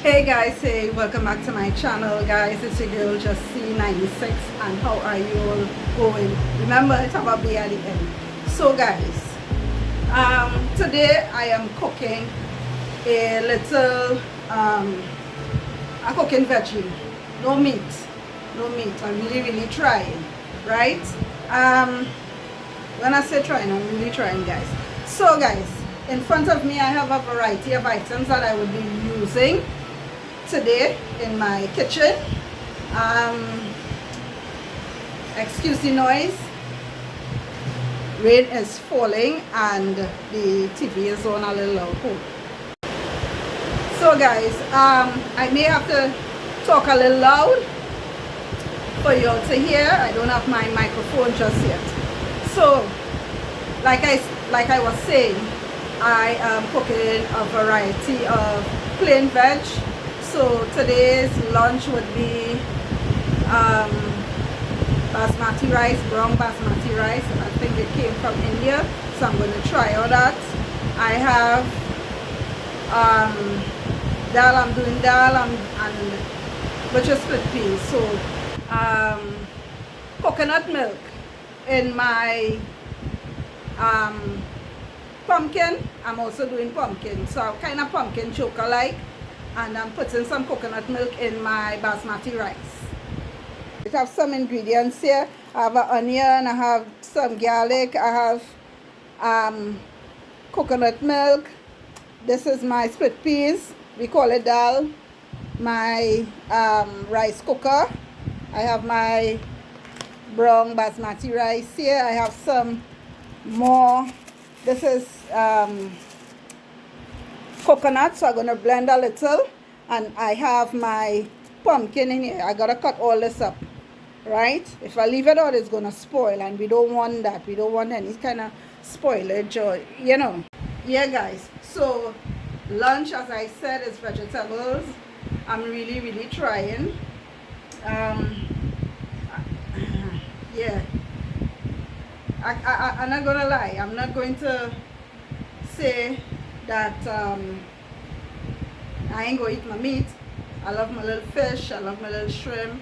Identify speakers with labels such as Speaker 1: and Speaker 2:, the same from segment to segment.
Speaker 1: Hey guys, hey, welcome back to my channel guys. It's your girl Just C96 and how are you all going? Remember, it's about be at the end. So guys, today I am cooking a little I'm cooking veggie. No meat. I'm really trying, right? When I say trying, I'm really trying, guys. So guys, in front of me I have a variety of items that I will be using today in my kitchen. Excuse the noise. Rain is falling and the TV is on a little loud. So guys, I may have to talk a little loud for you all to hear. I don't have my microphone just yet. So like I was saying, I am cooking a variety of plain veg. So today's lunch would be basmati rice, brown basmati rice. I think it came from India, so I'm going to try all that. I have dal. I'm doing dal and butcher split peas. So coconut milk in my pumpkin. I'm also doing pumpkin, so kind of pumpkin chocolate, and I'm putting some coconut milk in my basmati rice. I have some ingredients here. I have an onion, I have some garlic, I have coconut milk. This is my split peas, we call it dal. My rice cooker. I have my brown basmati rice here. I have some more. This is coconut, so I'm going to blend a little, and I have my pumpkin in here. I gotta cut all this up, right? If I leave it out, it's gonna spoil, and we don't want that. We don't want any kind of spoilage, or yeah guys. So lunch, as I said, is vegetables. I'm really trying. Yeah, I'm not gonna lie. I'm not going to say that I ain't gonna eat my meat. I love my little fish, I love my little shrimp,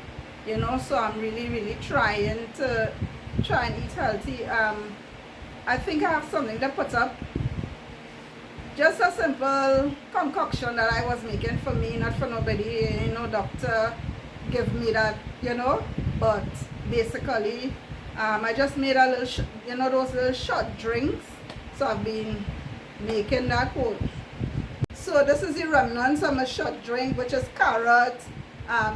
Speaker 1: so I'm really trying to and eat healthy. I think I have something to put up. Just a simple concoction that I was making for me, not for nobody. No doctor give me that, but basically I just made a little, those little short drinks. So I've been making that whole. So this is the remnants of my short drink, which is carrot,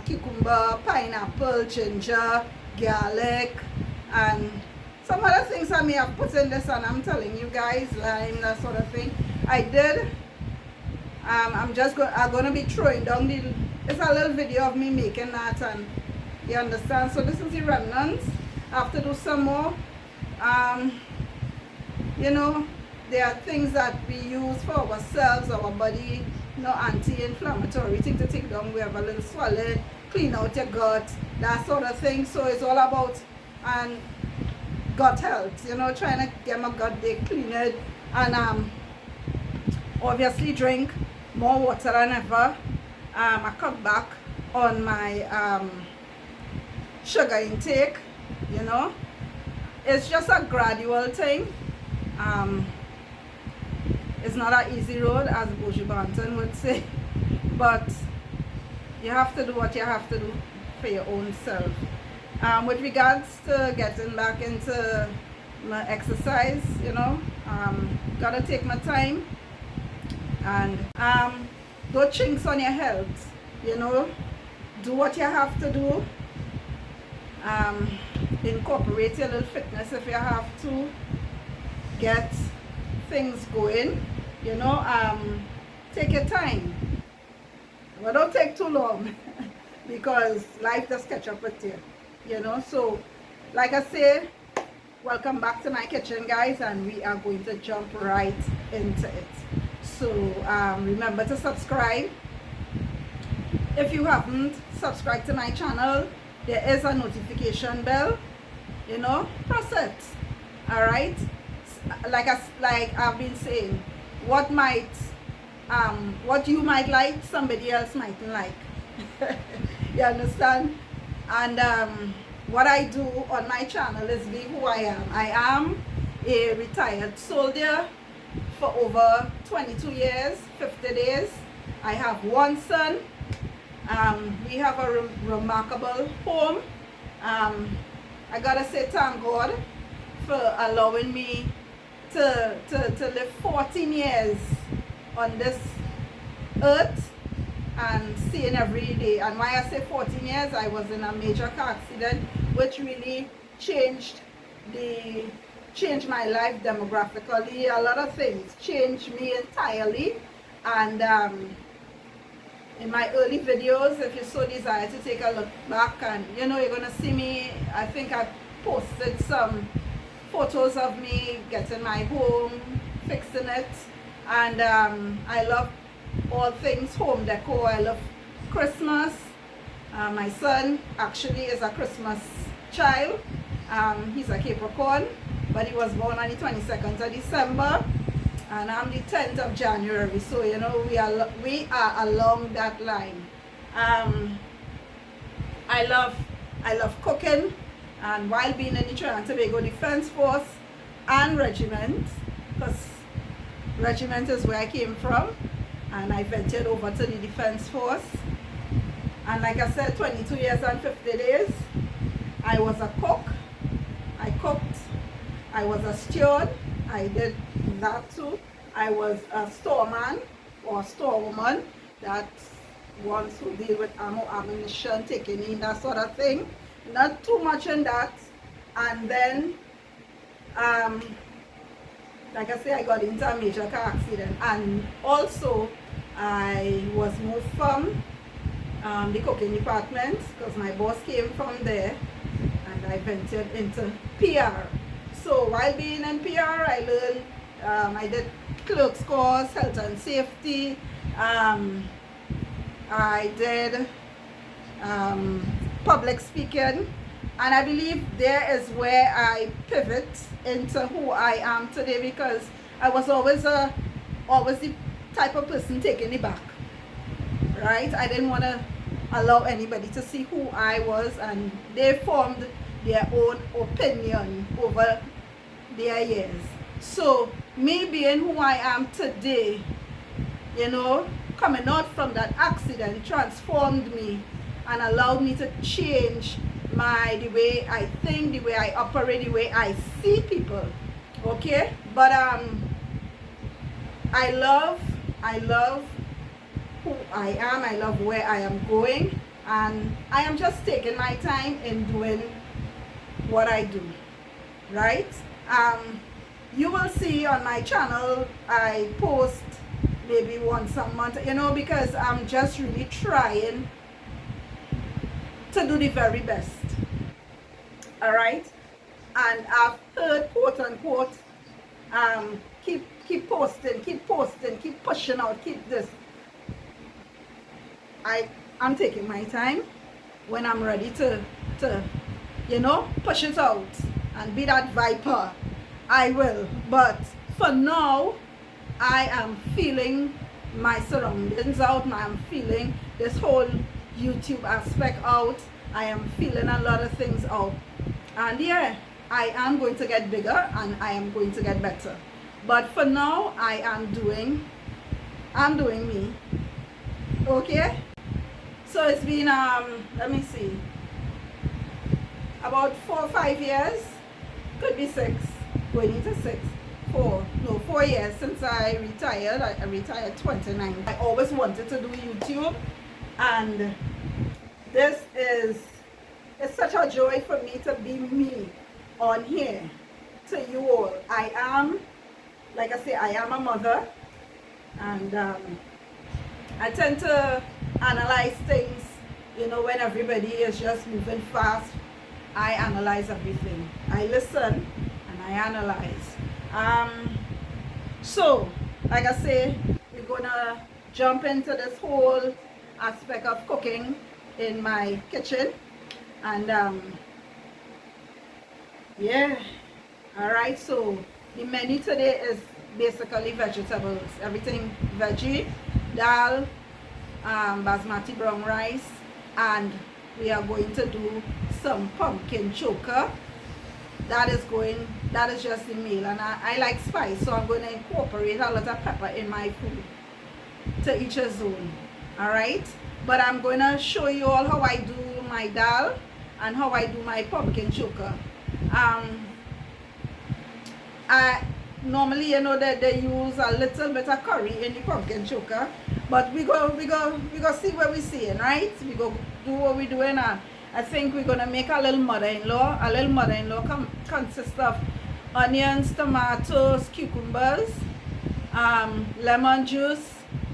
Speaker 1: cucumber, pineapple, ginger, garlic, and some other things I may have put in this, and I'm telling you guys, lime, that sort of thing. I did. I'm gonna be throwing down it's a little video of me making that, and you understand. So this is the remnants. I have to do some more. There are things that we use for ourselves, our body, anti-inflammatory thing to take down. We have a little swelling, clean out your gut, that sort of thing. So it's all about gut health, trying to get my gut day cleaned, and obviously drink more water than ever. I cut back on my sugar intake. It's just a gradual thing. It's not an easy road, as Boji Banton would say, but you have to do what you have to do for your own self. With regards to getting back into my exercise, gotta take my time, and don't chinks on your health. Do what you have to do. Incorporate your little fitness if you have to. Get things going, take your time, but don't take too long because life does catch up with you, so like I say, welcome back to my kitchen guys, and we are going to jump right into it. So remember to subscribe. If you haven't subscribed to my channel, there is a notification bell, press it. All right, like I've been saying, what might what you might like, somebody else mightn't like. You understand? And what I do on my channel is be who I am. I am a retired soldier for over 22 years, 50 days. I have one son. We have a remarkable home. I gotta say thank God for allowing me to live 14 years on this earth and seeing every day. And why I say 14 years, I was in a major car accident which really changed my life demographically. A lot of things changed me entirely. And in my early videos, if you so desire to take a look back, and you know, you're gonna see me, I think I posted some photos of me getting my home, fixing it. And I love all things home decor. I love Christmas. My son actually is a Christmas child. He's a Capricorn, but he was born on the 22nd of December, and I'm the 10th of January. So you know, we are along that line. I love cooking, and while being in the Trinidad and Tobago Defense Force and regiment, because regiment is where I came from, and I ventured over to the Defense Force. And like I said, 22 years and 50 days, I was a cook. I cooked. I was a steward. I did that too. I was a storeman or storewoman. That's ones who deal with ammo, ammunition, taking in, that sort of thing. Not too much in that. And then, like I say, I got into a major car accident. And also, I was moved from the cooking department because my boss came from there, and I ventured into PR. So while being in PR, I learned, I did clerk's course, health and safety. I did public speaking, and I believe there is where I pivot into who I am today, because I was always the type of person taking the back, right? I didn't want to allow anybody to see who I was, and they formed their own opinion over their years. So me being who I am today, you know, coming out from that accident transformed me and allowed me to change the way I think, the way I operate, the way I see people. Okay? But I love who I am. I love where I am going, and I am just taking my time in doing what I do, right? You will see on my channel I post maybe once a month, you know, because I'm just really trying to do the very best. All right? And I've heard, quote unquote, keep posting, keep pushing out, keep this. I'm taking my time. When I'm ready to you know, push it out and be that viper, I will. But for now, I am feeling my surroundings out. I'm feeling this whole YouTube aspect out. I am feeling a lot of things out. And yeah, I am going to get bigger and I am going to get better. But for now, I'm doing me. Okay? So it's been, let me see, about 4 or 5 years, could be 6, going into 6, 4 years since I retired. I retired 29. I always wanted to do YouTube, and this is, it's such a joy for me to be me on here to you all. I am, like I say, I am a mother, and I tend to analyze things, you know, when everybody is just moving fast. I analyze everything. I listen and I analyze. So, like I say, we're gonna jump into this whole aspect of cooking in my kitchen. And yeah, all right. So the menu today is basically vegetables, everything veggie, dal, basmati brown rice, and we are going to do some pumpkin choker. That is just the meal, and I like spice, so I'm going to incorporate a lot of pepper in my food, to each his own. Alright, but I'm going to show you all how I do my dal and how I do my pumpkin choker. I normally, you know, that they use a little bit of curry in the pumpkin choker, but we go see what we're seeing, right? We go do what we're doing. I think we're gonna make a little mother-in-law. A little mother-in-law consists of onions, tomatoes, cucumbers, lemon juice,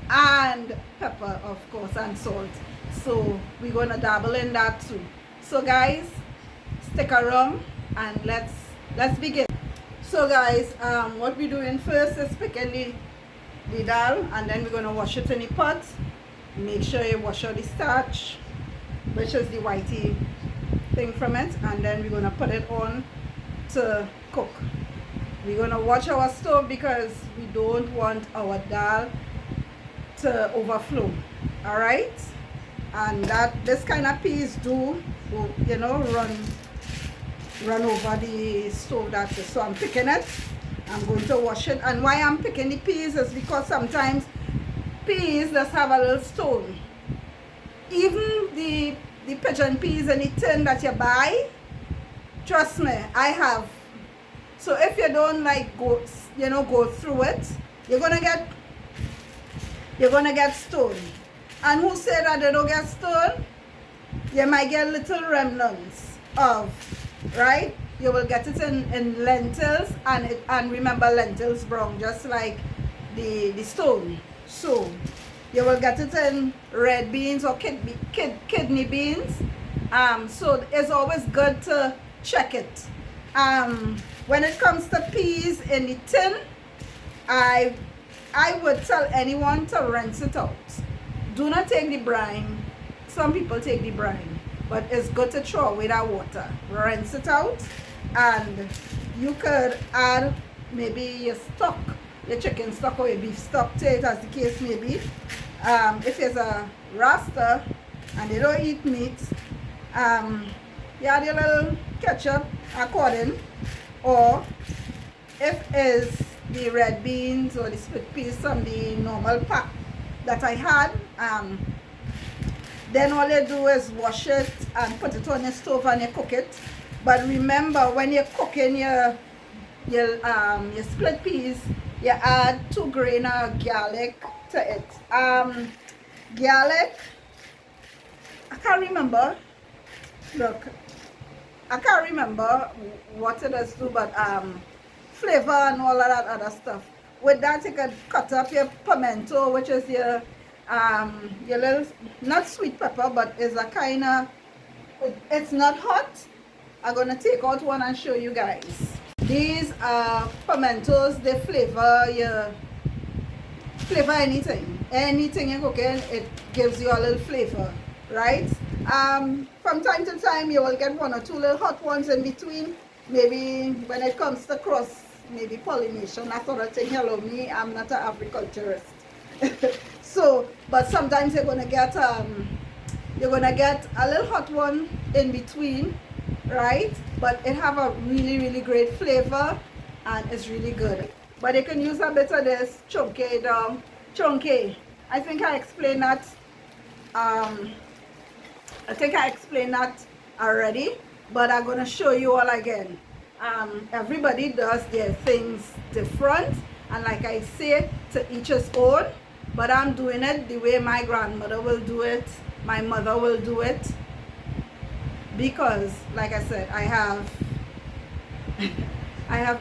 Speaker 1: and pepper, of course, and salt. So we're gonna dabble in that too. So guys, stick around and let's begin. So guys, what we're doing first is picking the dal, and then we're gonna wash it in the pot. Make sure you wash out the starch, which is the whitey thing from it, and then we're gonna put it on to cook. We're gonna watch our stove because we don't want our dal to overflow. All right, and this kind of peas do, you know, run over the stove. That's it. So I'm picking it. I'm going to wash it, and why I'm picking the peas is because sometimes peas just have a little stone. Even the pigeon peas in the tin that you buy, trust me, I have. So if you don't like go through it, you're gonna get stone. And who said that they don't get stone? You might get little remnants of, right? You will get it in lentils, and remember, lentils brown just like the stone. So you will get it in red beans or kidney beans. So it's always good to check it. When it comes to peas in the tin, I would tell anyone to rinse it out. Do not take the brine. Some people take the brine, but it's good to throw away that water. Rinse it out, and you could add maybe your stock, your chicken stock or your beef stock to it, as the case may be. If it's a rasta and they don't eat meat, you add your little ketchup according, or if it's the red beans or the split peas from the normal pack that I had, then all you do is wash it and put it on your stove and you cook it. But remember, when you're cooking your split peas, you add 2 grains of garlic to it. Garlic, I can't remember. Look, I can't remember what it does do, but flavor and all of that other stuff. With that, you can cut up your pimento, which is your little, not sweet pepper, but it's a kind of, it's not hot. I'm gonna take out one and show you guys. These are pimentos. They flavor anything you're cooking. It gives you a little flavor, right? From time to time you will get 1 or 2 little hot ones in between, maybe when it comes to cross, maybe pollination, that sort of thing. Hello, me, I'm not an agriculturist. So, but sometimes you're gonna get a little hot one in between, right? But it have a really great flavor, and it's really good. But you can use a bit of this chunky down, chunky. I think I explained that. I think I explained that already, but I'm gonna show you all again. Everybody does their things different, and like I say, to each his own. But I'm doing it the way my grandmother will do it, my mother will do it, because like I said, I have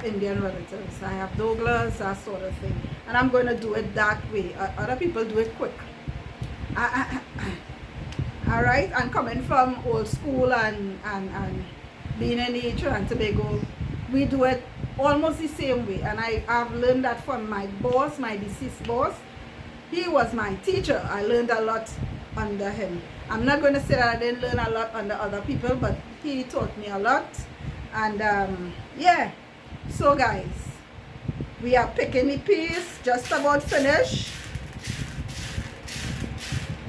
Speaker 1: Indian relatives, I have Douglas, that sort of thing, and I'm going to do it that way. Other people do it quick. All right, and coming from old school and being in the Trinidad and Tobago, we do it almost the same way, and I've learned that from my boss, my deceased boss. He was my teacher. I learned a lot under him. I'm not going to say that I didn't learn a lot under other people, but he taught me a lot. And yeah, so guys, We are picking the peas, just about finished.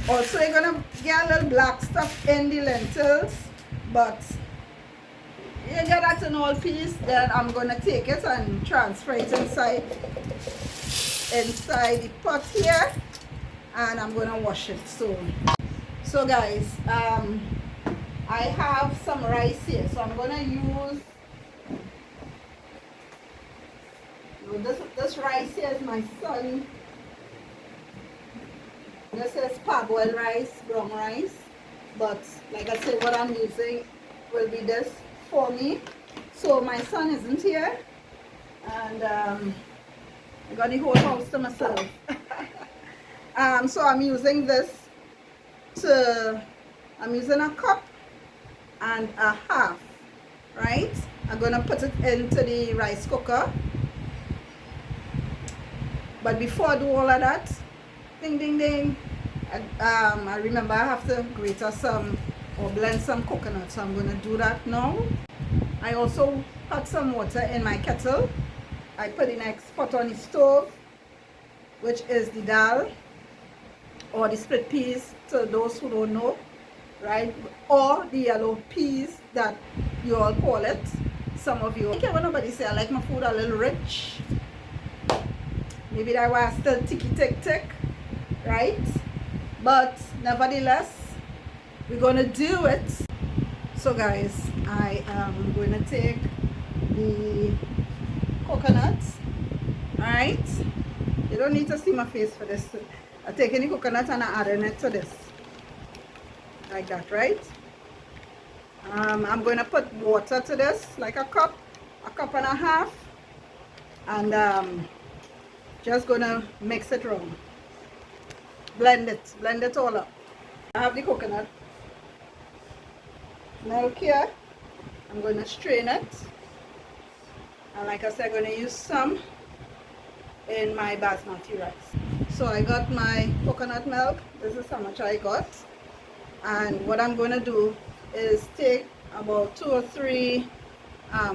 Speaker 1: Also, you're gonna get a little black stuff in the lentils, but you get that in all peas. Then I'm gonna take it and transfer it inside the pot here, and I'm gonna wash it soon. So guys, I have some rice here, so I'm gonna use this rice here is my son. This is parboiled rice, brown rice, but like I said, what I'm using will be this for me. So my son isn't here, and I got the whole house to myself. So I'm using this I'm using a cup and a half, right? I'm gonna put it into the rice cooker. But before I do all of that, ding ding ding, I remember I have to grate some or blend some coconut, so I'm gonna do that now. I also put some water in my kettle. I put the next pot on the stove, which is the dal or the split peas, to those who don't know, right? Or the yellow peas that you all call it. Some of you, I can't nobody say I like my food a little rich. Maybe that's why I still ticky tick, right? But nevertheless, we're gonna do it. So guys, I am going to take the coconut. Alright, you don't need to see my face for this. I'm taking the coconut and I'm adding it to this, like that, right? I'm going to put water to this, like a cup and a half, and just going to mix it wrong. Blend it all up. I have the coconut milk here. I'm going to strain it, and like I said, I'm going to use some in my basmati rice. So I got my coconut milk. This is how much I got, and what I'm going to do is take about 2 or 3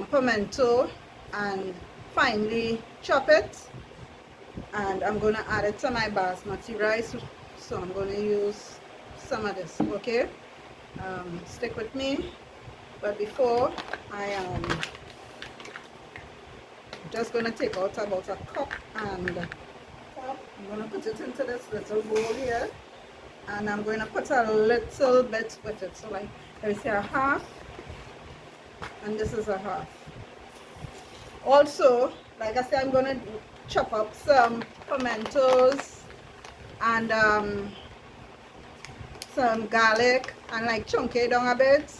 Speaker 1: pimento and finely chop it, and I'm going to add it to my basmati rice. So I'm going to use some of this, okay? Stick with me. But before I am just going to take out about a cup, and I'm going to put it into this little bowl here, and I'm going to put a little bit with it. So like I say, a half, and this is a half. Also, like I said, I'm going to chop up some pimentos and some garlic and like chunk it down a bit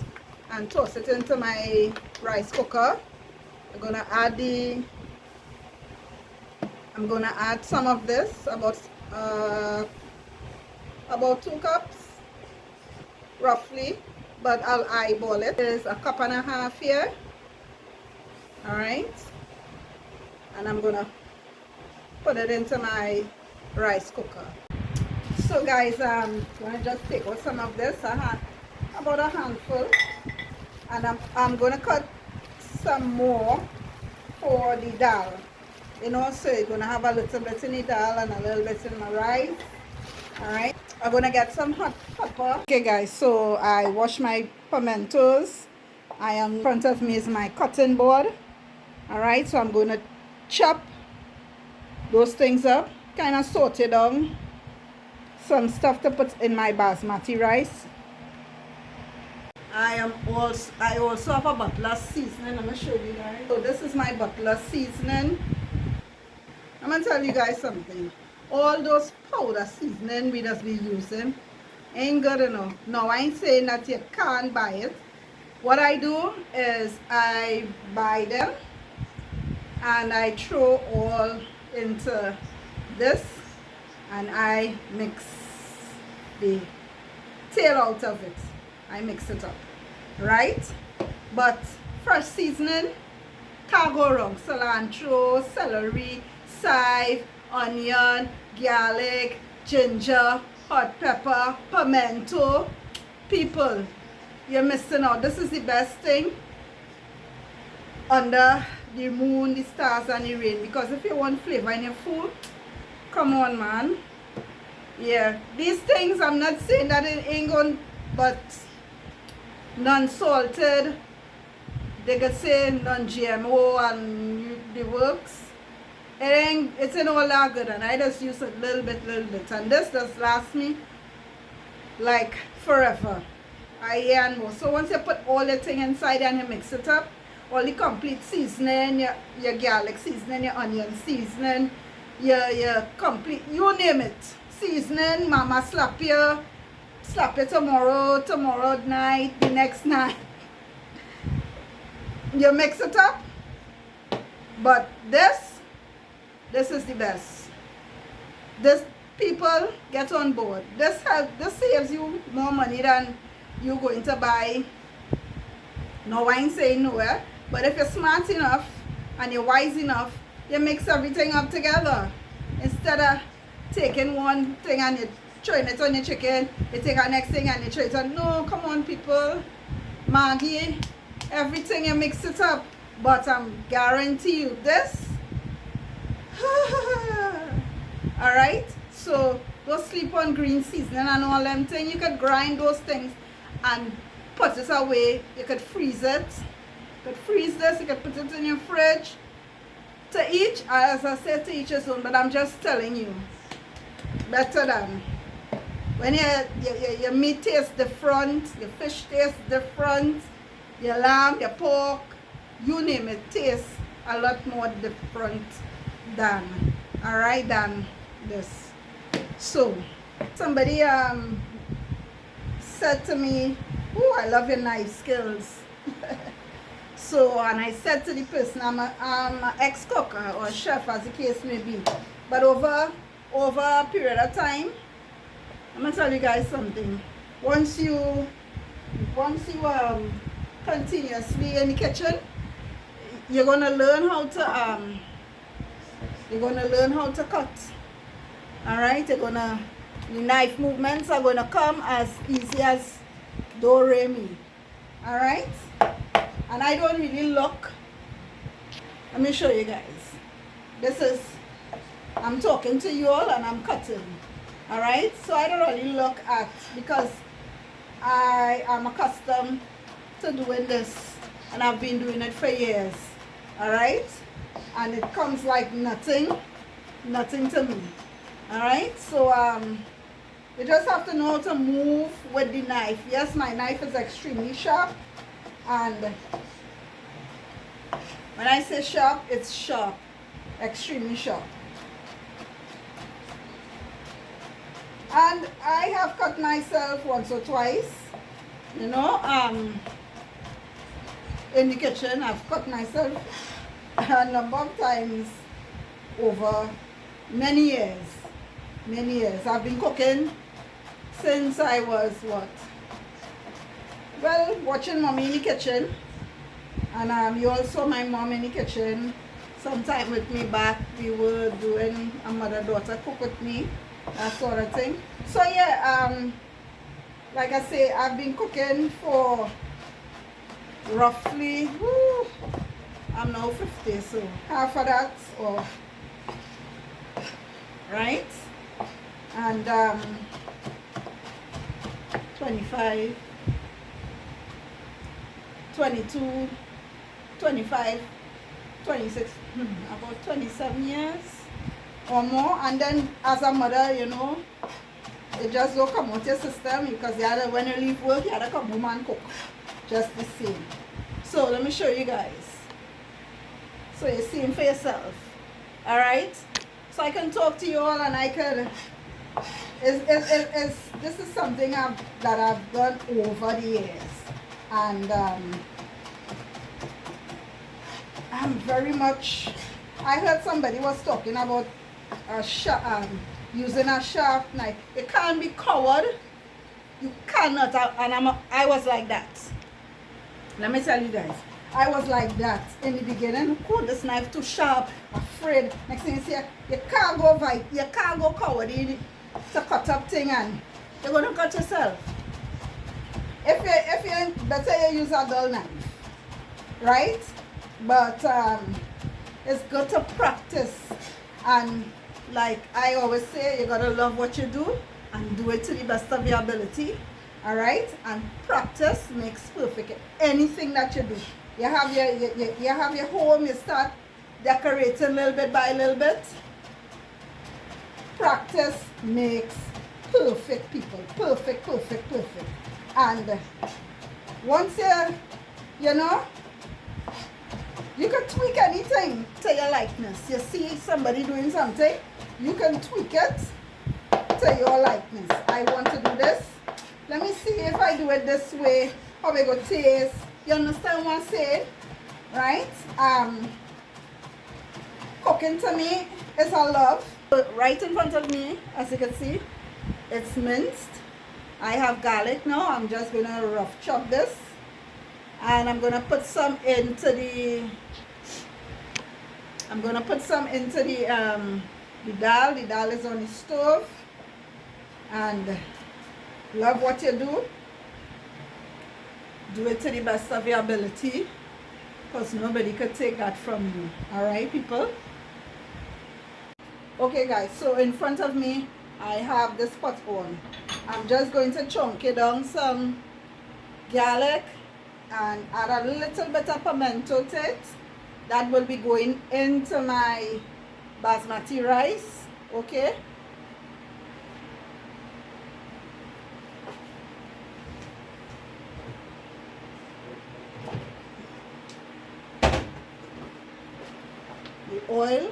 Speaker 1: and toss it into my rice cooker. I'm gonna add some of this, about 2 cups roughly, but I'll eyeball it. There's a cup and a half here. All right, and I'm gonna put it into my rice cooker. So guys, I'm gonna just take out some of this, about a handful, and I'm gonna cut some more for the dal. You know, so you're gonna have a little bit in the dal and a little bit in my rice. All right, I'm gonna get some hot pepper. Okay guys, so I wash my pimentos. I am in front of me is my cutting board. All right, so I'm gonna chop those things up, kind of saute down some stuff to put in my basmati rice. I also have a butler seasoning. I'm gonna show you guys. So this is my butler seasoning. I'm gonna tell you guys something. All those powder seasoning we just be using ain't good enough. No, I ain't saying that you can't buy it. What I do is I buy them and I throw all into this, and I mix the tail out of it. I mix it up, right? But fresh seasoning can't go wrong. Cilantro, celery, chive, onion, garlic, ginger, hot pepper, pimento. People, you're missing out. This is the best thing under the moon, the stars, and the rain. Because if you want flavor in your food, come on, man. Yeah, these things, I'm not saying that it ain't going, but non-salted, they could say non-GMO and the works. It's in all that good, and I just use a little bit, and this does last me like forever. And more. So once you put all the thing inside and you mix it up, all the complete seasoning, your garlic seasoning, your onion seasoning, your complete, you name it, seasoning, mama slap you tomorrow night, the next night. You mix it up. But this is the best. This, people, get on board. This saves you more money than you going to buy. No, I ain't saying nowhere. But if you're smart enough and you're wise enough, you mix everything up together. Instead of taking one thing and you throwing it on your chicken, you take the next thing and you throw it on. No, come on, people. Maggie, everything you mix it up. But I'm guarantee you this. Alright? So don't sleep on green seasoning and all them things. You could grind those things and put it away. You could freeze it. You could freeze this. You could put it in your fridge. To each, as I said, to each his own. But I'm just telling you, better than when your meat tastes different, your fish tastes different, your lamb, your pork, you name it, tastes a lot more different than, alright, than this. So somebody said to me, oh, I love your knife skills. So, and I said to the person, I'm an ex-cook or chef, as the case may be. But over a period of time, I'm going to tell you guys something. Once you continuously in the kitchen, you're going to learn how to cut. Alright, the knife movements are going to come as easy as do, re, mi. Alright? And I don't really look. Let me show you guys. I'm talking to you all and I'm cutting. Alright? So I don't really look at, because I am accustomed to doing this. And I've been doing it for years. Alright? And it comes like nothing to me. Alright? So you just have to know how to move with the knife. Yes, my knife is extremely sharp. And when I say sharp, it's sharp. Extremely sharp. And I have cut myself once or twice. You know, in the kitchen, I've cut myself a number of times over many years. Many years. I've been cooking since I was what? Well, watching mommy in the kitchen. And you all saw my mom in the kitchen sometime with me back. We were doing a mother-daughter cook with me, that sort of thing. So yeah, like I say, I've been cooking for roughly, I'm now 50, so half of that, or right? And 25, 22, 25, 26, about 27 years or more. And then as a mother, you know, it just don't come out your system, because when you leave work, you had to come home and cook. Just the same. So let me show you guys. So you're seeing for yourself. Alright? So I can talk to you all, and I can, this is something that I've done over the years. And I'm very much, I heard somebody was talking about using a sharp knife. You can't be coward. You cannot. And I was like that. Let me tell you guys. I was like that in the beginning. Oh, this knife too sharp. Afraid. Next thing you see, you can't go fight. You can't go coward to cut up thing, and you're gonna cut yourself. If you better you use a dull knife, right? But it's good to practice, and like I always say, you gotta love what you do and do it to the best of your ability. All right, and practice makes perfect. Anything that you do, you have your home, you start decorating little bit by little bit. Practice makes perfect, people. Perfect, perfect, perfect. And once you know, you can tweak anything to your likeness. You see somebody doing something, you can tweak it to your likeness. I want to do this. Let me see if I do it this way, how it go taste. You understand what I'm saying? Right? Cooking to me is a love. Right in front of me, as you can see, it's minced. I have garlic now. I'm just going to rough chop this. And I'm going to put some into the the dal. The dal is on the stove. And love what you do. Do it to the best of your ability, because nobody could take that from you. Alright, people? Okay, guys, so in front of me, I have this pot on. I'm just going to chunk it down some garlic and add a little bit of pimento to it. That will be going into my basmati rice, okay? The oil.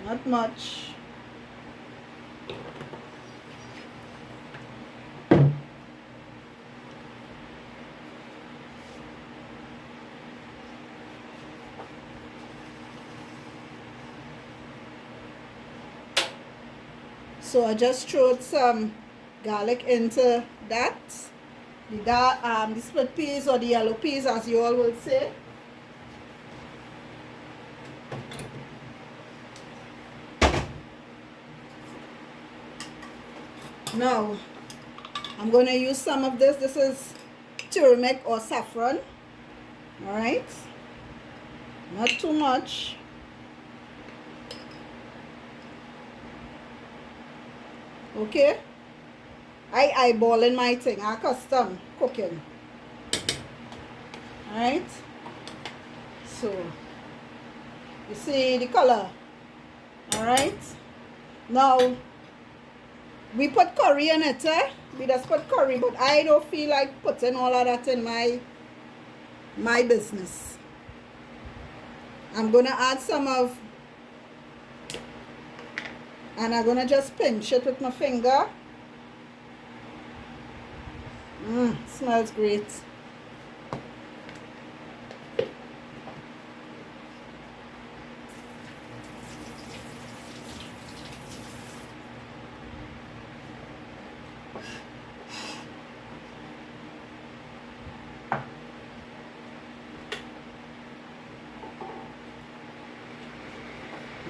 Speaker 1: Not much. So I just throwed some garlic into that. The split peas, or the yellow peas, as you all will say. Now, I'm going to use some of this. This is turmeric or saffron. Alright. Not too much. Okay. I eyeballing my thing. I custom cooking. Alright. So, you see the color. Alright. Now, we put curry in it, eh? We just put curry, but I don't feel like putting all of that in my business. I'm gonna add some of, and I'm gonna just pinch it with my finger. Smells great.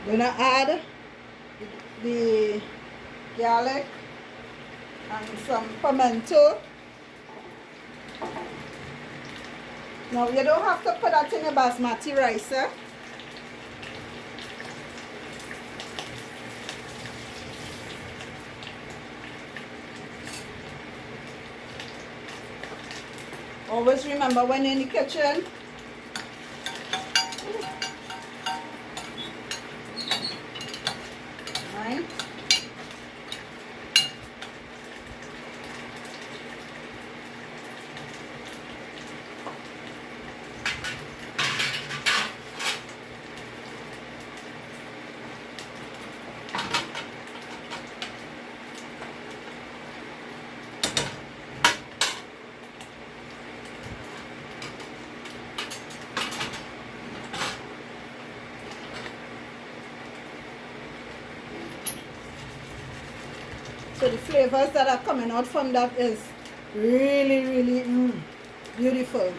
Speaker 1: Gonna add the garlic and some pimento. Now you don't have to put that in your basmati rice, eh? Always remember when you're in the kitchen, right? So the flavors that are coming out from that is really, really beautiful.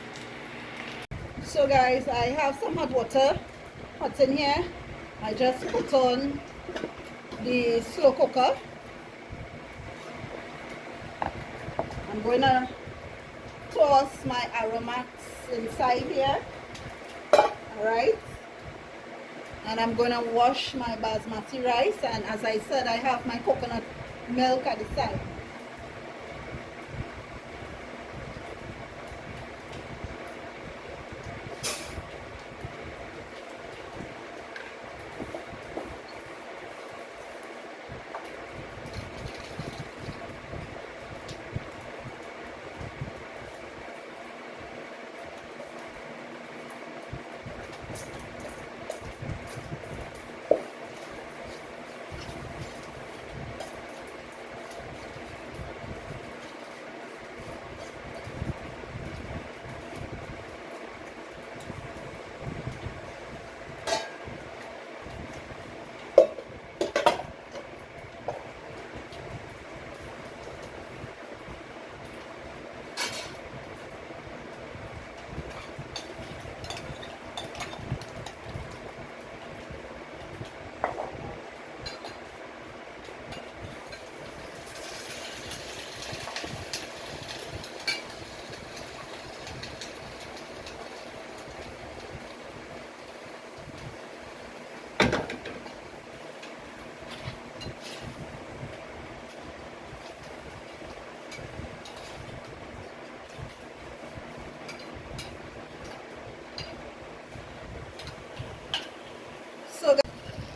Speaker 1: So guys, I have some hot water hot in here. I just put on the slow cooker. I'm going to toss my aromats inside here. Alright, and I'm gonna wash my basmati rice, and as I said, I have my coconut milk at the side.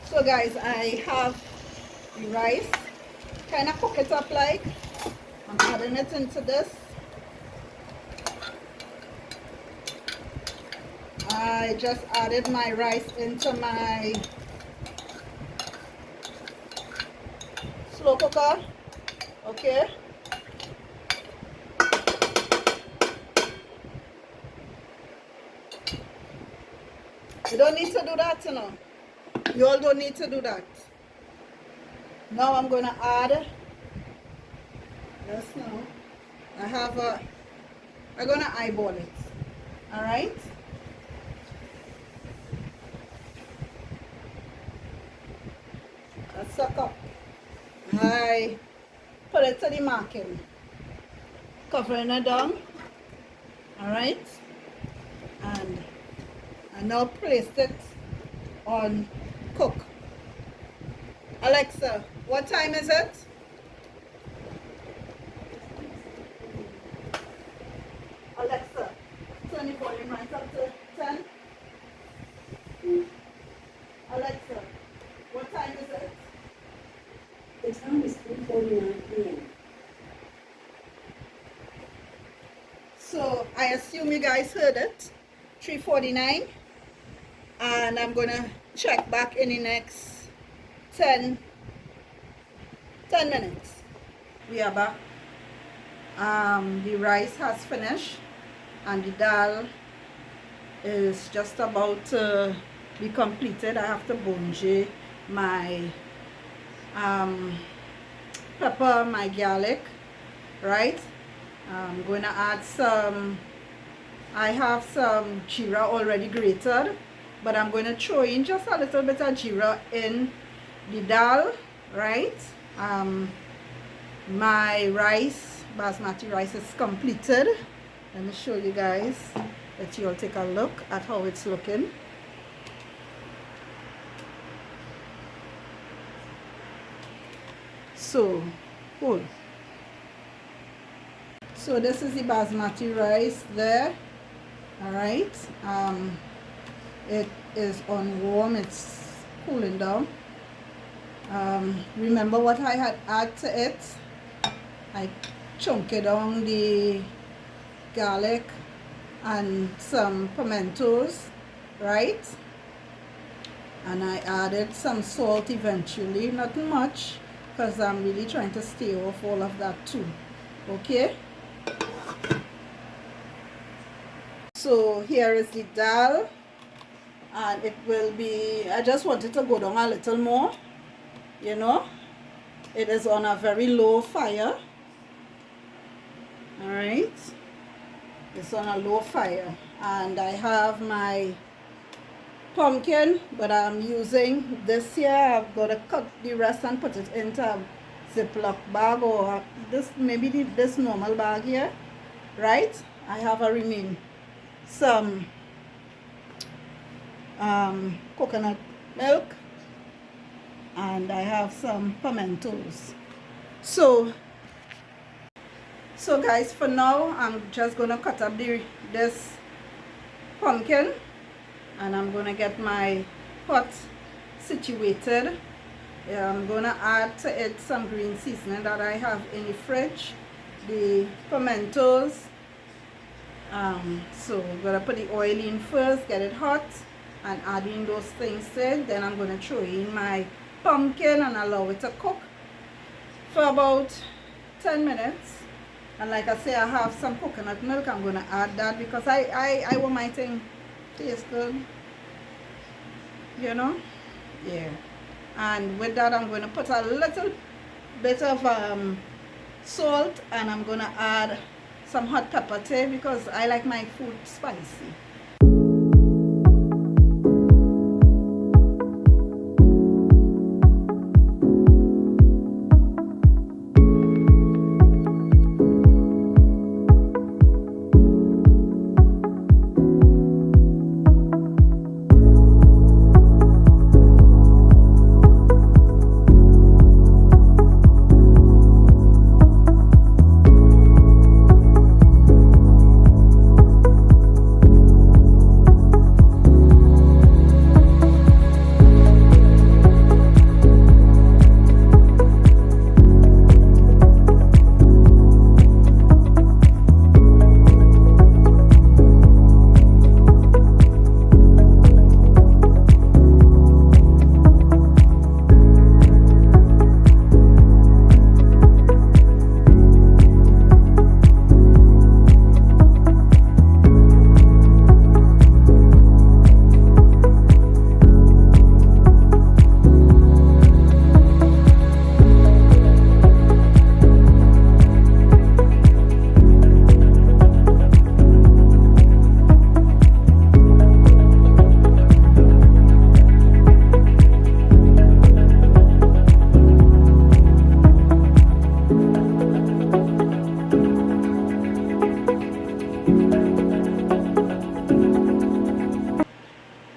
Speaker 1: So guys, I have the rice, kind of cook it up like, I'm adding it into this. I just added my rice into my slow cooker, okay. You don't need to do that, you know. You all don't need to do that. Now I'm going to add, just now, I'm going to eyeball it, alright? Let's suck up. I put it to the marking, covering it down, alright? And I now placed it on cook. Alexa, what time is it? Alexa, turn the volume right up to 10. Alexa, what time is it?
Speaker 2: The time is 3:49 p.m.
Speaker 1: So I assume you guys heard it. 3:49. And I'm gonna check back in the next 10 minutes. We are back. The rice has finished and the dal is just about to be completed. I have to bonje my pepper, my garlic, right? I'm going to add some, I have some jeera already grated, but I'm going to throw in just a little bit of jeera in the dal, right? My rice, basmati rice, is completed. Let me show you guys, let you all take a look at how it's looking. So, cool. So this is the basmati rice there, all right. It is on warm, it's cooling down. Remember what I had added to it? I chunked down the garlic and some pimentos, right? And I added some salt eventually, not much, because I'm really trying to stay off all of that too, okay? So here is the dal, and it will be, I just wanted to go down a little more, you know. It is on a very low fire, all right. It's on a low fire, and I have my pumpkin, but I'm using this here. I've got to cut the rest and put it into a Ziploc bag, or this, maybe this normal bag here, right? I have a remain some coconut milk, and I have some pimentos. So guys, for now I'm just gonna cut up this pumpkin, and I'm gonna get my pot situated. I'm gonna add to it some green seasoning that I have in the fridge, the pimentos. So I'm gonna put the oil in first, get it hot, and add in those things to it. Then I'm gonna throw in my pumpkin and allow it to cook for about 10 minutes. And like I say, I have some coconut milk. I'm gonna add that because I want my thing taste good, you know. Yeah. And with that, I'm gonna put a little bit of salt, and I'm gonna add some hot pepper too because I like my food spicy.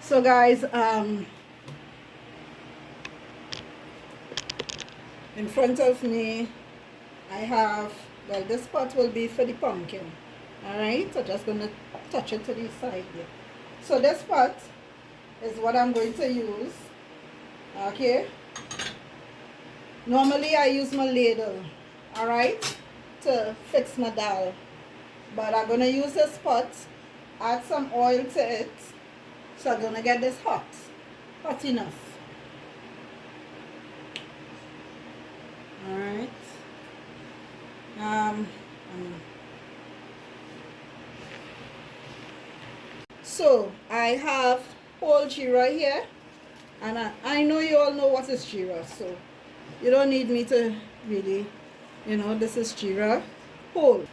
Speaker 1: So guys, in front of me I have, well, this pot will be for the pumpkin. Alright, so just gonna touch it to the side here. So this pot is what I'm going to use. Okay, normally I use my ladle, alright, to fix my dal, but I'm gonna use this pot, add some oil to it. So I'm gonna get this hot enough. All right. So I have whole jeera here, and I know you all know what is jeera, so you don't need me to really, you know, this is jeera whole,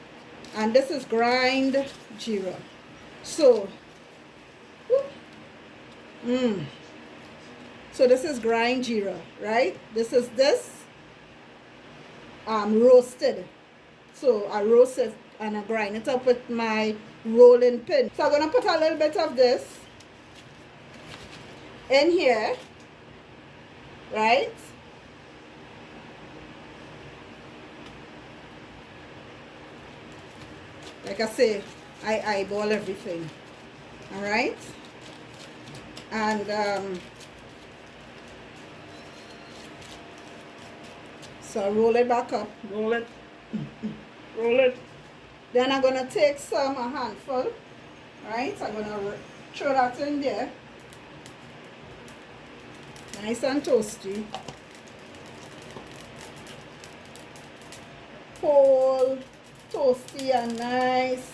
Speaker 1: and this is grind jeera. So so this is grind jeera, right? This roasted. So I roast it and I grind it up with my rolling pin. So I'm gonna put a little bit of this in here, right? Like I say, I eyeball everything. All right. And so roll it back up, roll it. Then I'm gonna take a handful, right? I'm gonna throw that in there, nice and toasty, whole, toasty and nice.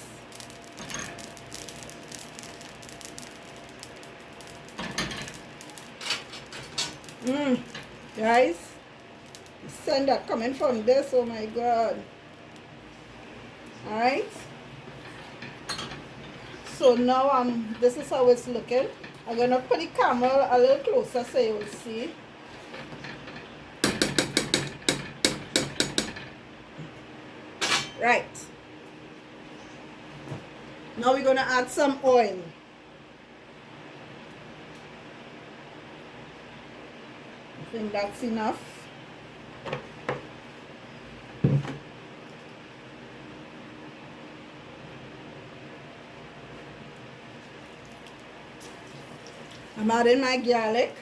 Speaker 1: Guys, the scent that coming from this, oh my god. Alright, so now this is how it's looking. I'm gonna put the camera a little closer so you will see. Right, Now we're going to add some oil. I think that's enough. I'm adding my garlic.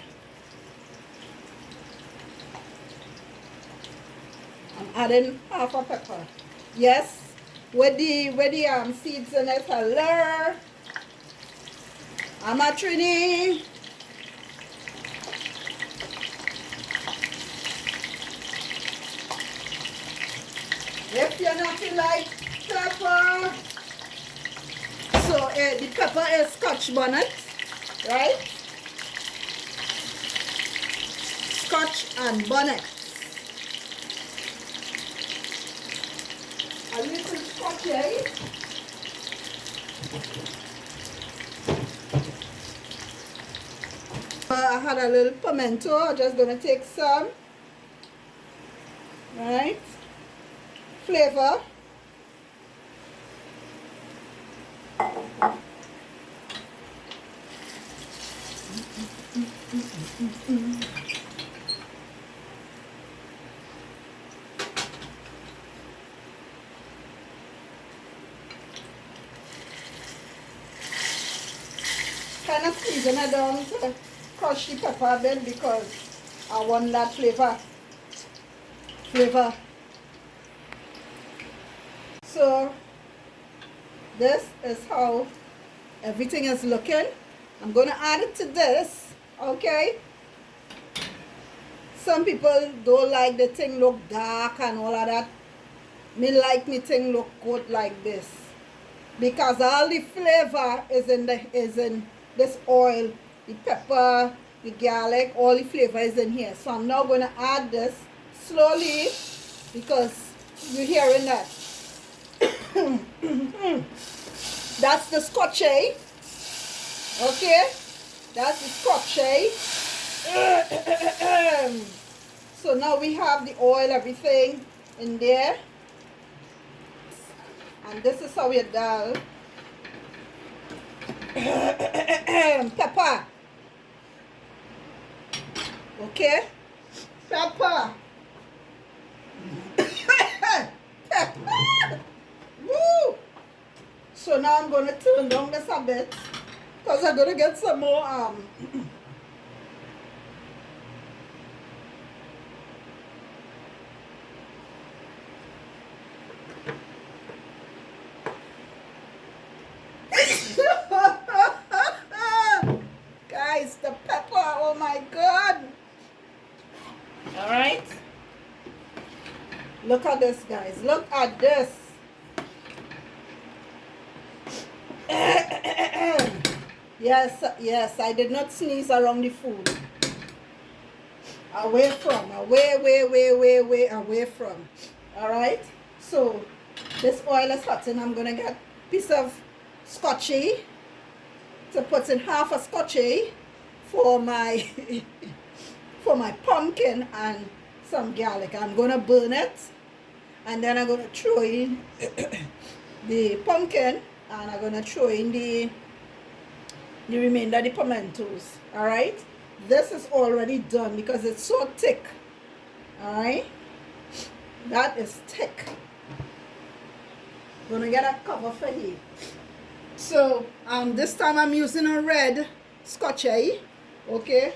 Speaker 1: I'm adding half a pepper. Yes, with the seeds in it. Hello, I'm a Trini. If you're not like pepper, so the pepper is Scotch bonnet, right? Scotch and bonnet. A little Scotch, eh? I had a little pimento. I'm just gonna take some, right? Flavor. Kind of squeezing it down to crush the pepper a bit because I want that flavor. So this is how everything is looking. I'm going to add it to this, okay? Some people don't like the thing look dark and all of that. Me like me thing look good like this because all the flavor is in this oil, the pepper, the garlic, all the flavor is in here. So I'm now going to add this slowly because you're hearing that. That's the Scotch, eh? Okay, that's the Scotch, eh? So now we have the oil, everything in there. And this is how we dal. Pepper. Okay? Pepper. Pepper. Woo! So now I'm going to turn down this a bit because I'm going to get some more guys, the pepper, oh my god. All right, look at this, guys, look at this. Yes, I did not sneeze around the food. Away from, way away from. All right, so this oil is hot and I'm gonna get a piece of Scotchy to put in half a Scotchy for my for my pumpkin and some garlic. I'm gonna burn it and then I'm gonna throw in the pumpkin and I'm gonna throw in the remainder of the pimentos. All right, this is already done because it's so thick. All right, that is thick. Gonna get a cover for you. So this time I'm using a red Scotchy, okay?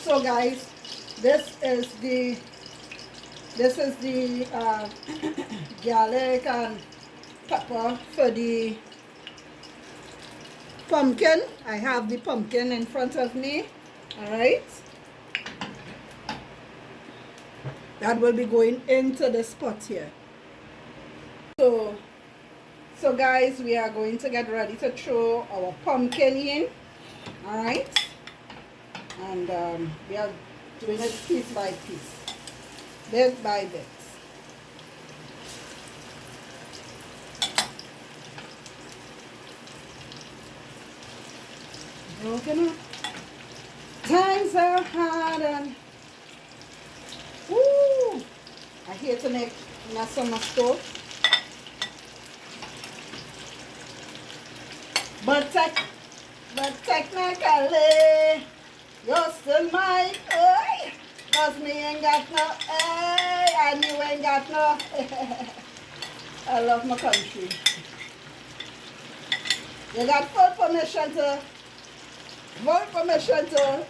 Speaker 1: So guys, this is the garlic and pepper for the pumpkin. I have the pumpkin in front of me. All right, that will be going into this pot here. So guys, we are going to get ready to throw our pumpkin in. All right, and we are doing it piece by piece. bit by bit. Broken up. Times are hard and woo! I hate to make in a summer stove. But technically, you're still mine. Hey, cause me ain't got no hey, and you ain't got no. I love my country. You got full permission to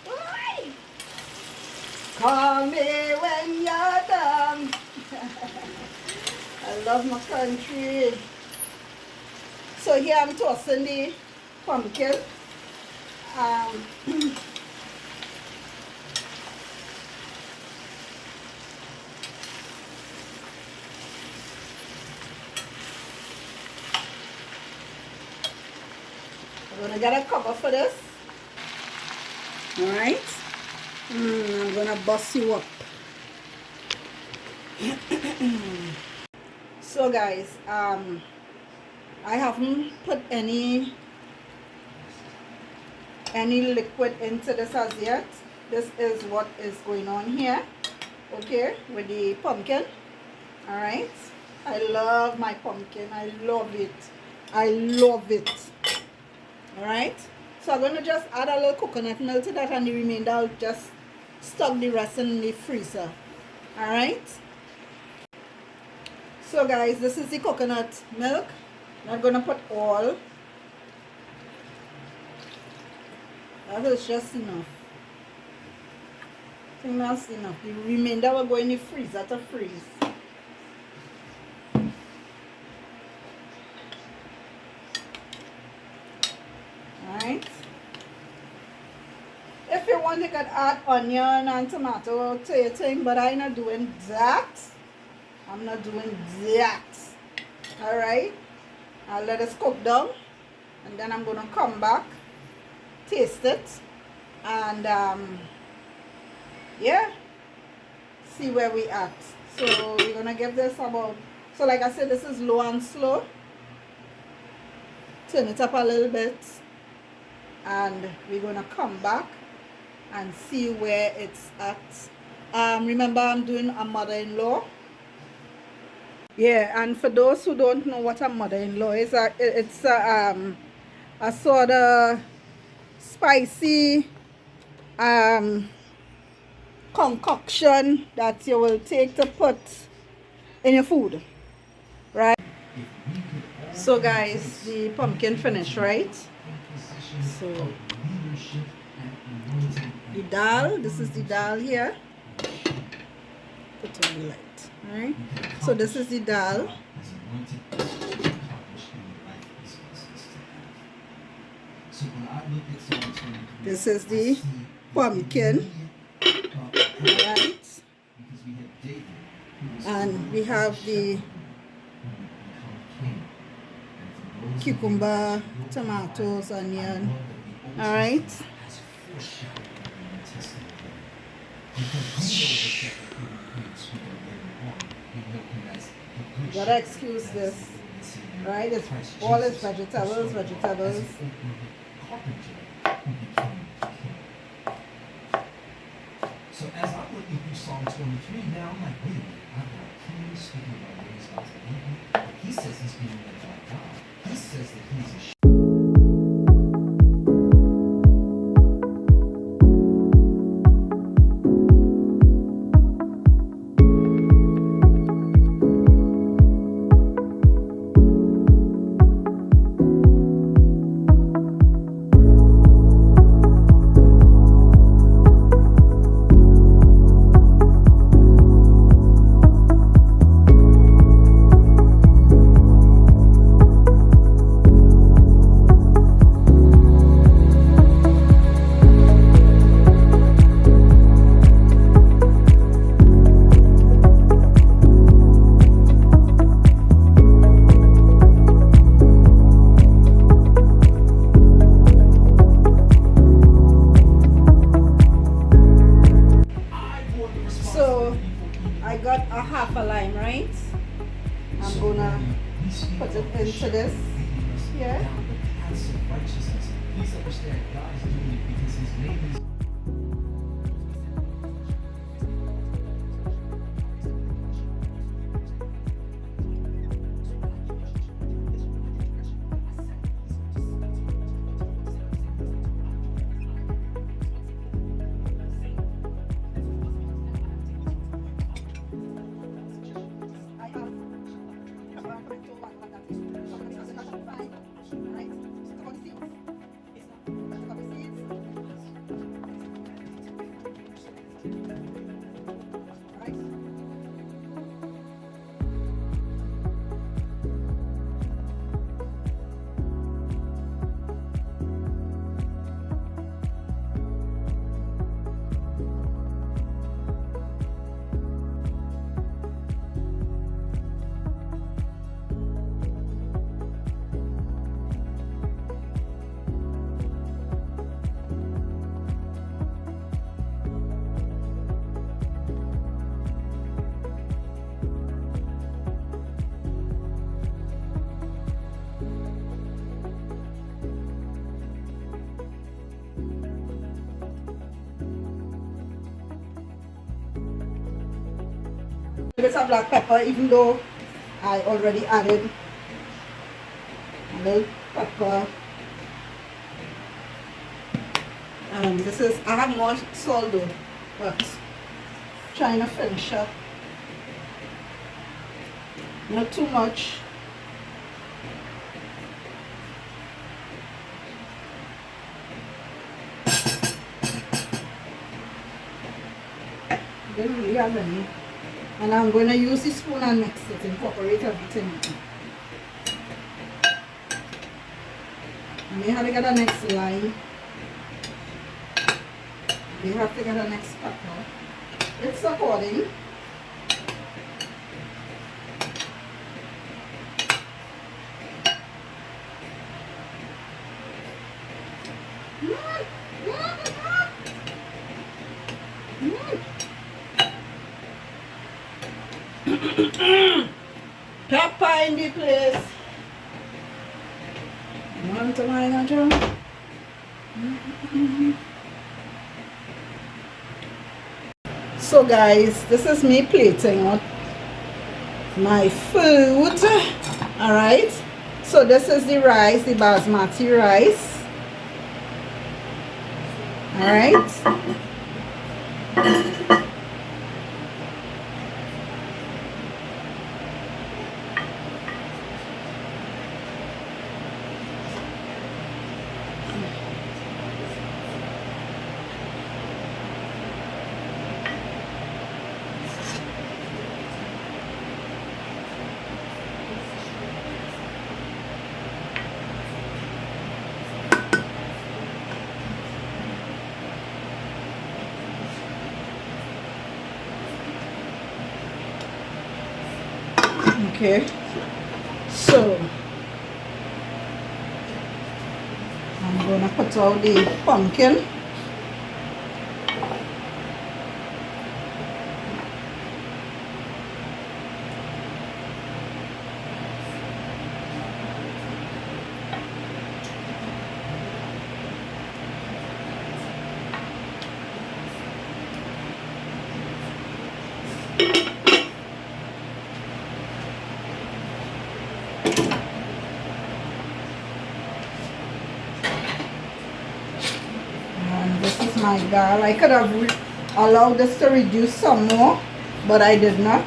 Speaker 1: hey, call me when you're done. I love my country. So here I'm tossing the pumpkin. I'm gonna get a cover for this. Alright. I'm gonna bust you up. So guys, I haven't put any liquid into this as yet. This is what is going on here, okay, with the pumpkin. All right, I love my pumpkin. I love it. All right, so I'm gonna just add a little coconut milk to that, and the remainder I'll just stock the rest in the freezer. All right, so guys, this is the coconut milk. I'm gonna put all. That is just enough. I think that's enough. The remainder will go in the freezer to freeze. Alright. If you want, you could add onion and tomato to your thing, but I'm not doing that. I'm not doing that. Alright. I'll let it cook down, and then I'm going to come back, taste it, and yeah, see where we at. So we're going to give this about, so like I said, this is low and slow. Turn it up a little bit, and we're going to come back and see where it's at. Remember, I'm doing a mother-in-law. Yeah, and for those who don't know what a mother-in-law is, it's a sort of spicy concoction that you will take to put in your food, right? So guys, the pumpkin finished, right? So the dal, this is the dal here. Put on the light. Alright, so this is the dal. This is the pumpkin. Alright, and we have the cucumber, tomatoes, onion. Alright. Gotta excuse this, right? It's all is vegetables.
Speaker 3: So as I'm looking through Psalm 23 now, I'm like, wait a minute, I've got a king speaking about where he's about to lead me. But he says he's being led by God. He says that he's a
Speaker 1: Alright, I'm
Speaker 3: So
Speaker 1: gonna
Speaker 3: when we speak
Speaker 1: put it
Speaker 3: about the
Speaker 1: into
Speaker 3: shepherd
Speaker 1: this
Speaker 3: leading us
Speaker 1: here.
Speaker 3: down the paths of righteousness, please understand God is doing it because His name is.
Speaker 1: A bit of black pepper, even though I already added a little pepper. This is, I have more salt though, but trying to finish up. Not too much. Didn't really have any. And I'm going to use the spoon and mix it, incorporate everything. And we have to get the next line. We have to get the next pepper. It's according. Pepper in the place. One tomato. So guys, this is me plating out my food. Alright. So this is the rice, the basmati rice. Alright. Okay, so I'm gonna put out the pumpkin. This is my dal. I could have allowed this to reduce some more, but I did not.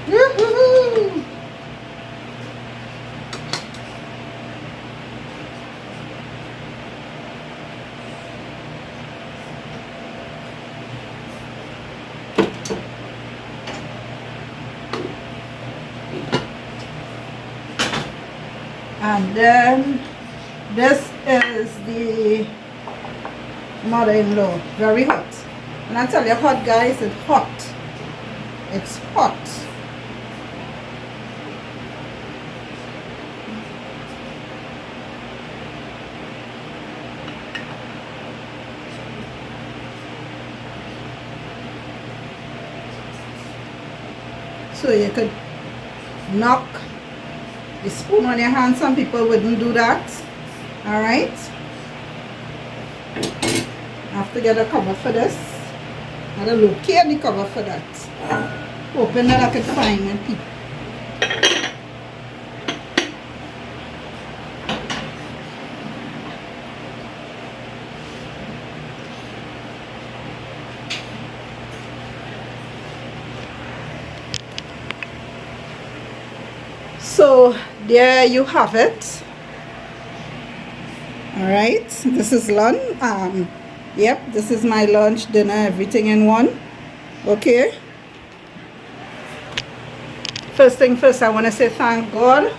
Speaker 1: Woohoo! And then this is the mother-in-law, very hot. And I tell you, hot guys, it's hot. It's hot. So you could knock the spoon on your hand. Some people wouldn't do that. Alright. I have to get a cover for this. I don't locate the cover for that. Hoping that I could find and peep. So there you have it. All right, this is lunch. Yep, this is my lunch, dinner, everything in one. Okay. First thing first, I want to say thank God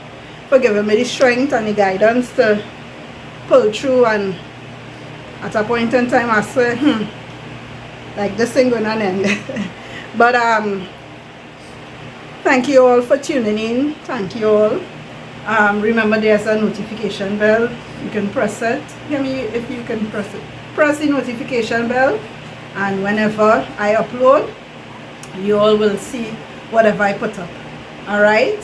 Speaker 1: for giving me the strength and the guidance to pull through. And at a point in time, I said, like this thing going to end. But thank you all for tuning in. Thank you all. Remember, there's a notification bell. You can press it. Hear me if you can press it. Press the notification bell, and whenever I upload, you all will see whatever I put up. All right.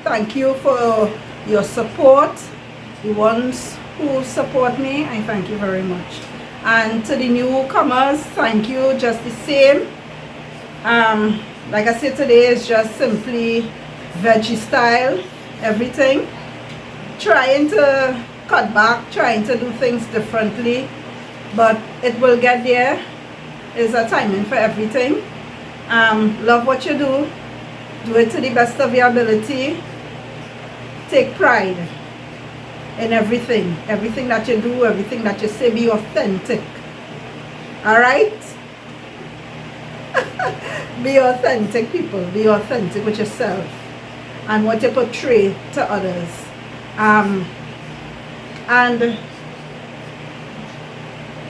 Speaker 1: Thank you for your support. The ones who support me, I thank you very much. And to the newcomers, thank you just the same. Like I said, today is just simply veggie style, everything. Trying to cut back, trying to do things differently, but it will get there. There's a timing for everything. Love what you do it to the best of your ability. Take pride in everything that you do, everything that you say. Be authentic. All right. Be authentic, people. Be authentic with yourself and what you portray to others. And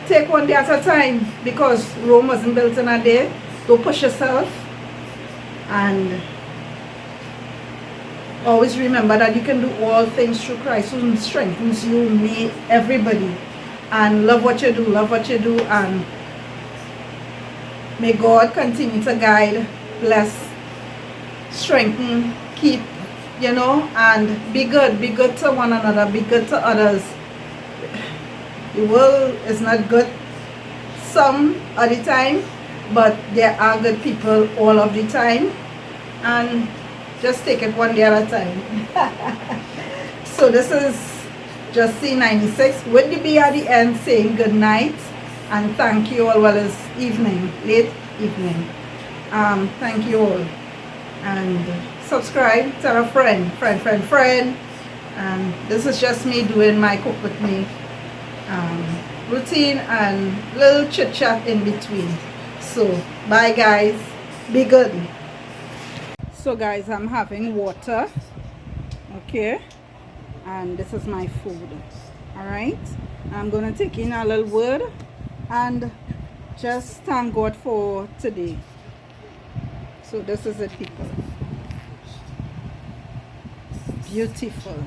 Speaker 1: take one day at a time, because Rome wasn't built in a day. Don't push yourself, and always remember that you can do all things through Christ who strengthens you, me, everybody. And love what you do, and may God continue to guide, bless, strengthen, keep, and be good to one another, be good to others. The world is not good some of the time, but there are good people all of the time, and just take it one day at a time. So this is just C96 with the B at the end, saying good night and thank you all. Well, it's evening, late evening. Thank you all, and subscribe, tell a friend. And this is just me doing my cook with me routine and little chit chat in between. So bye guys, be good. So guys, I'm having water, okay, and this is my food. All right, I'm gonna take in a little word and just thank God for today. So this is it, people. Beautiful.